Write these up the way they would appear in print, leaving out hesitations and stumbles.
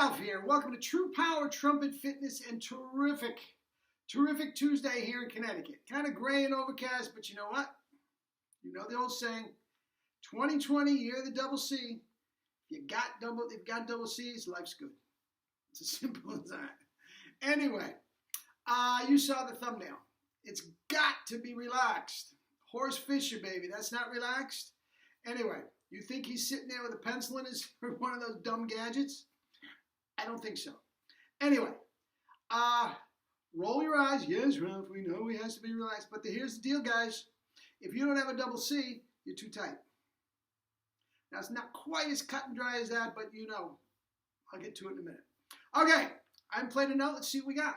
Ralph here. Welcome to True Power Trumpet Fitness and terrific Tuesday here in Connecticut. Kind of gray and overcast, but you know what? You know the old saying, 2020, year of the double C. If you've got double C's, life's good. It's as simple as that. Anyway, you saw the thumbnail. It's got to be relaxed. Horst Fisher, baby. That's not relaxed. Anyway, you think he's sitting there with a pencil in his one of those dumb gadgets? I don't think so. Anyway, roll your eyes. Yes, Ralph, we know he has to be relaxed. But here's the deal, guys. If you don't have a double C, you're too tight. Now, it's not quite as cut and dry as that, but you know. I'll get to it in a minute. Okay, I'm playing a note. Let's see what we got.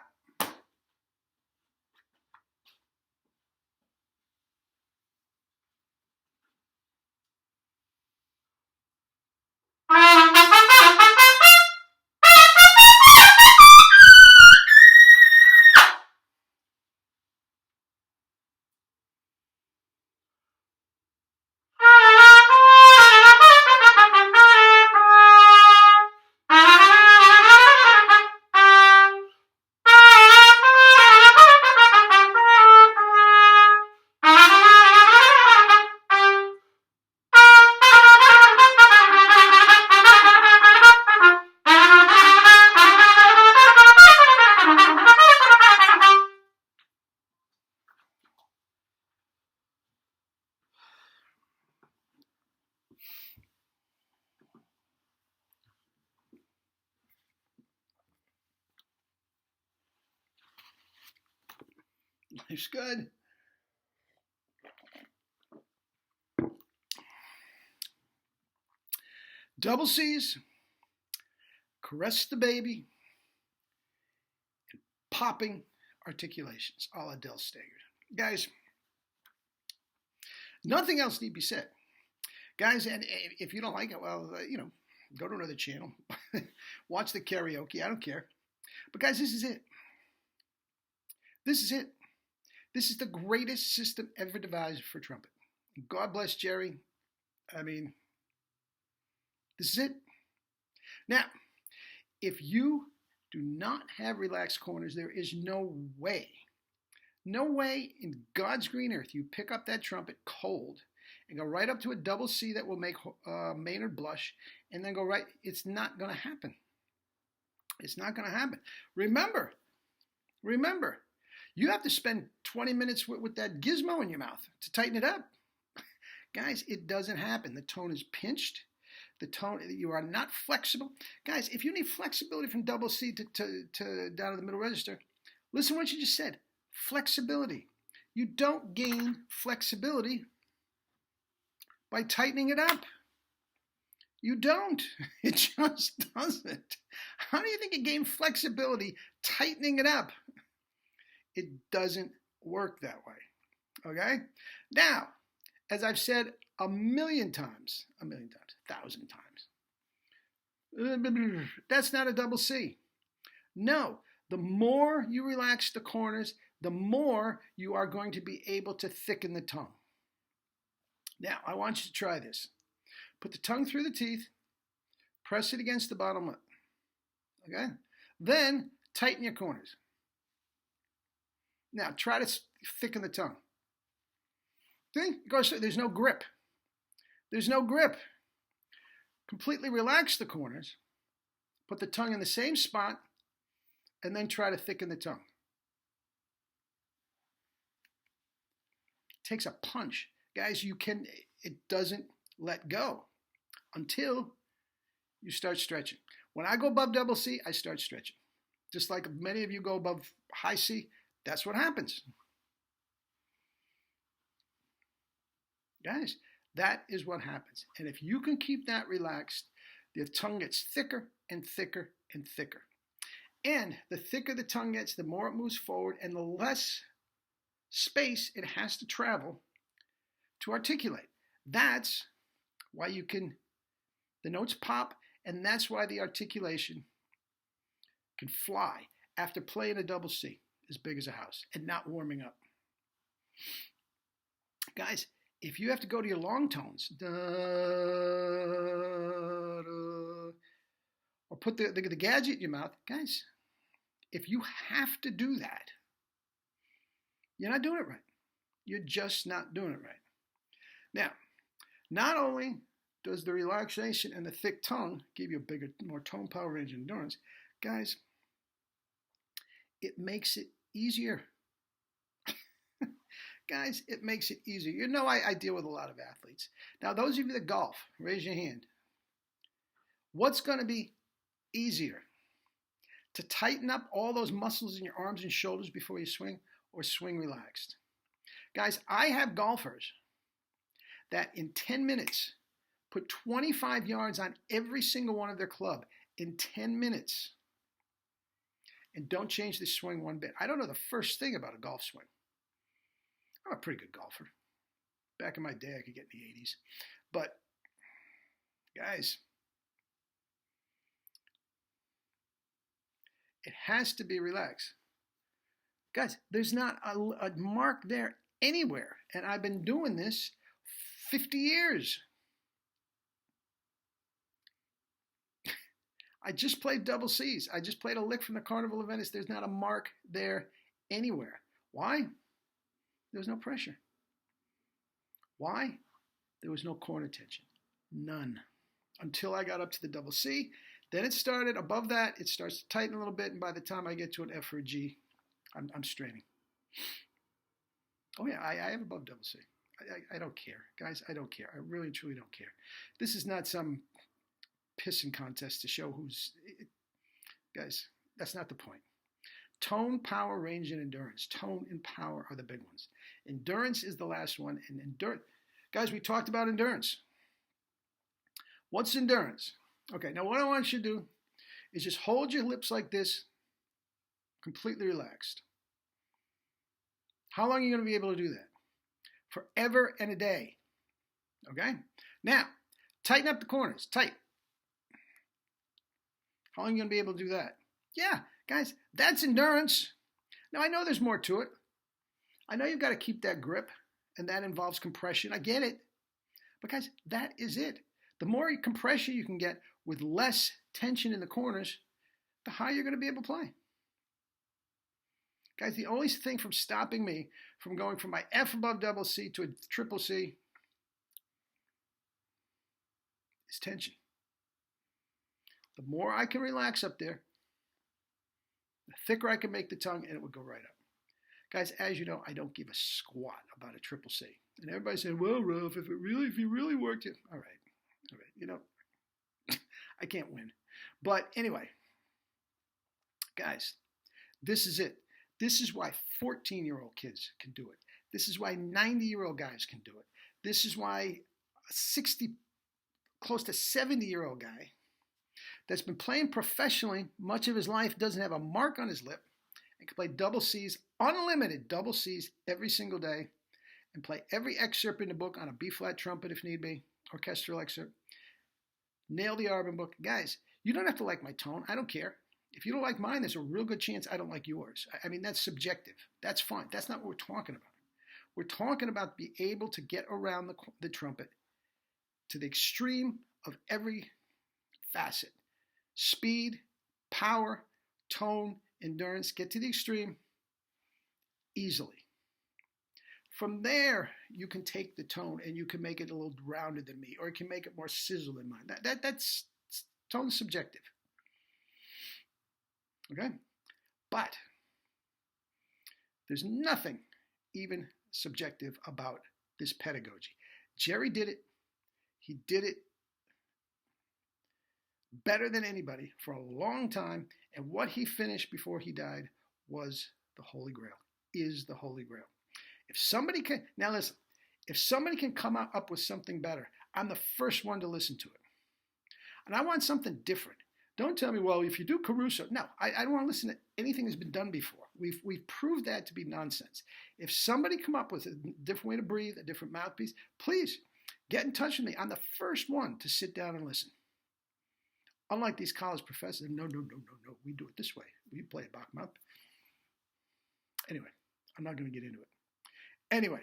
Life's good. Double C's, caress the baby, and popping articulations, a la Del Staggered. Guys, nothing else need be said. Guys, and if you don't like it, well, go to another channel. Watch the karaoke. I don't care. But guys, this is it. This is it. This is the greatest system ever devised for trumpet. God bless Jerry. I mean, this is it. Now, if you do not have relaxed corners, there is no way in God's green earth you pick up that trumpet cold and go right up to a double C that will make Maynard blush and then go right. It's not going to happen. It's not going to happen. Remember, you have to spend 20 minutes with that gizmo in your mouth to tighten it up. Guys, it doesn't happen. The tone is pinched. The tone, you are not flexible. Guys, if you need flexibility from double C to down to the middle register, listen to what you just said. Flexibility. You don't gain flexibility by tightening it up. You don't. It just doesn't. How do you think you gain flexibility tightening it up? It doesn't work that way. Okay? Now, as I've said a million times, 1,000 times, that's not a double C. No, the more you relax the corners, the more you are going to be able to thicken the tongue. Now, I want you to try this. Put the tongue through the teeth, press it against the bottom lip. Okay? Then tighten your corners. Now, try to thicken the tongue. See? There's no grip. There's no grip. Completely relax the corners. Put the tongue in the same spot, and then try to thicken the tongue. It takes a punch. Guys, it doesn't let go until you start stretching. When I go above double C, I start stretching. Just like many of you go above high C, that's what happens. Guys, that is what happens. And if you can keep that relaxed, the tongue gets thicker and thicker and thicker. And the thicker the tongue gets, the more it moves forward and the less space it has to travel to articulate. That's why the notes pop, and that's why the articulation can fly after playing a double C as big as a house and not warming up. Guys, if you have to go to your long tones, or put the gadget in your mouth. Guys, if you have to do that, you're not doing it right. You're just not doing it right. Now, not only does the relaxation and the thick tongue give you a bigger, more tone, power, range, and endurance, guys, it makes it easier. Guys, it makes it easier. You know, I deal with a lot of athletes. Now, those of you that golf, raise your hand. What's going to be easier? To tighten up all those muscles in your arms and shoulders before you swing, or swing relaxed? Guys, I have golfers that in 10 minutes put 25 yards on every single one of their club in 10 minutes and don't change the swing one bit. I don't know the first thing about a golf swing. I'm a pretty good golfer. Back in my day, I could get in the 80s. But, guys, it has to be relaxed. Guys, there's not a mark there anywhere. And I've been doing this 50 years. I just played double C's. I just played a lick from the Carnival of Venice. There's not a mark there anywhere. Why? There was no pressure. Why? There was no corner tension. None. Until I got up to the double C. Then it started. Above that, it starts to tighten a little bit. And by the time I get to an F or a G, I'm straining. Oh, yeah, I have above double C. I don't care. Guys, I don't care. I really, truly don't care. This is not some pissing contest to show who's... Guys, that's not the point. Tone, power, range, and endurance. Tone and power are the big ones. Endurance is the last one. And endurance... Guys, we talked about endurance. What's endurance? Okay, now what I want you to do is just hold your lips like this, completely relaxed. How long are you going to be able to do that? Forever and a day. Okay? Now, tighten up the corners. Tight. How long are you going to be able to do that? Yeah, guys, that's endurance. Now, I know there's more to it. I know you've got to keep that grip, and that involves compression. I get it. But, guys, that is it. The more compression you can get with less tension in the corners, the higher you're going to be able to play. Guys, the only thing from stopping me from going from my F above double C to a triple C is tension. The more I can relax up there, the thicker I can make the tongue, and it would go right up. Guys, as you know, I don't give a squat about a triple C. And everybody said, well, Ralph, if you really worked it, all right. You know, I can't win. But anyway, guys, this is it. This is why 14-year-old kids can do it. This is why 90-year-old guys can do it. This is why a 60, close to 70-year-old guy that's been playing professionally much of his life, doesn't have a mark on his lip, and can play double C's, unlimited double C's every single day, and play every excerpt in the book on a B-flat trumpet if need be, orchestral excerpt. Nail the Arbin book. Guys, you don't have to like my tone. I don't care. If you don't like mine, there's a real good chance I don't like yours. I mean, that's subjective. That's fine. That's not what we're talking about. We're talking about being able to get around the trumpet to the extreme of every facet. Speed, power, tone, endurance. Get to the extreme easily. From there, you can take the tone and you can make it a little rounder than me, or you can make it more sizzle than mine. That's tone is subjective. Okay? But there's nothing even subjective about this pedagogy. Jerry did it. He did it better than anybody for a long time, and what he finished before he died was the Holy Grail, is the Holy Grail. If somebody can, now listen, if somebody can come up with something better, I'm the first one to listen to it. And I want something different. Don't tell me, well, if you do Caruso. No, I don't want to listen to anything that's been done before. We've proved that to be nonsense. If somebody come up with a different way to breathe, a different mouthpiece, please get in touch with me. I'm the first one to sit down and listen. Unlike these college professors, no, we do it this way. We play a Bach mouth. Anyway, I'm not going to get into it. Anyway,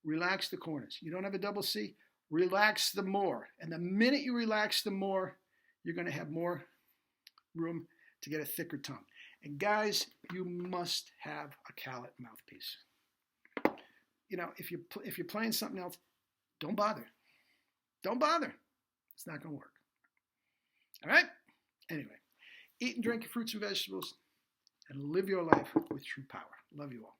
relax the corners. You don't have a double C? Relax them more. And the minute you relax them more, you're going to have more room to get a thicker tongue. And guys, you must have a Calit mouthpiece. If you're playing something else, don't bother. Don't bother. It's not going to work. All right? Anyway, eat and drink your fruits and vegetables and live your life with true power. Love you all.